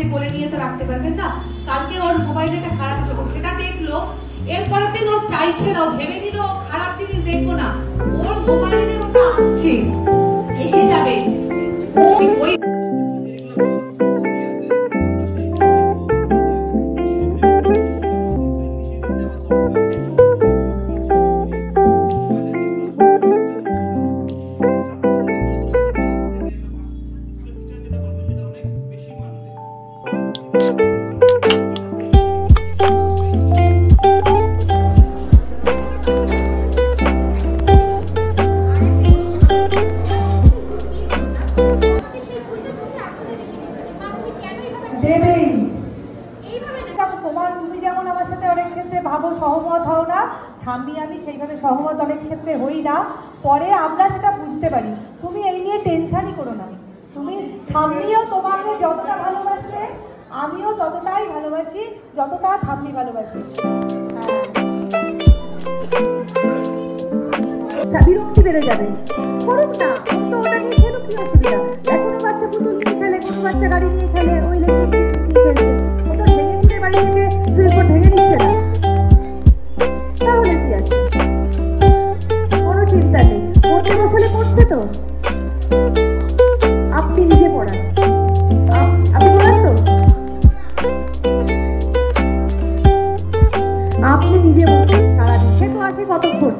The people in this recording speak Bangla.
বাড়িতে কোলে নিয়ে তো রাখতে পারবেন না। কালকে ওর মোবাইলে একটা খারাপ ছবি, সেটা দেখলো, এরপরে থেকে ও চাইছে না, ও ভেবে নিল খারাপ জিনিস দেখবো না, ওর মোবাইলে ওটা আসছে, এসে যাবে, ওই সহমত হও না, ঠাম্মি আমি সেইভাবে সহমত অনেক ক্ষেত্রে হই না, পরে আমরা সেটা বুঝতে পারি। তুমি এই নিয়ে টেনশনই করো না। তুমি ঠাম্মিও তোমাকে যতটা ভালোবাসে, আমিও ততটাই ভালোবাসি যতটা ঠাম্মি ভালোবাসি। বিরক্তি বেড়ে যাবে, করুক না, তো ওটা নিয়ে খেলো কি অসুবিধা? এখনো বাচ্চা পুতুল নিয়ে খেলে, কোনো বাচ্চা গাড়ি নিয়ে খেলে, ওই লেগে খেলছে, ও তো ভেঙে চুরে বাড়ি থেকে সুইচ ভেঙে নিচ্ছে না, তাহলে কি আছে? কোনো চিন্তা নেই, পড়তে বসলে পড়ছে তো। আপনি নিজে পড়ান, আপনি পড়ান তো, আপনি নিজে বলছেন সারাদিন, সে তো আসে কতক্ষণ,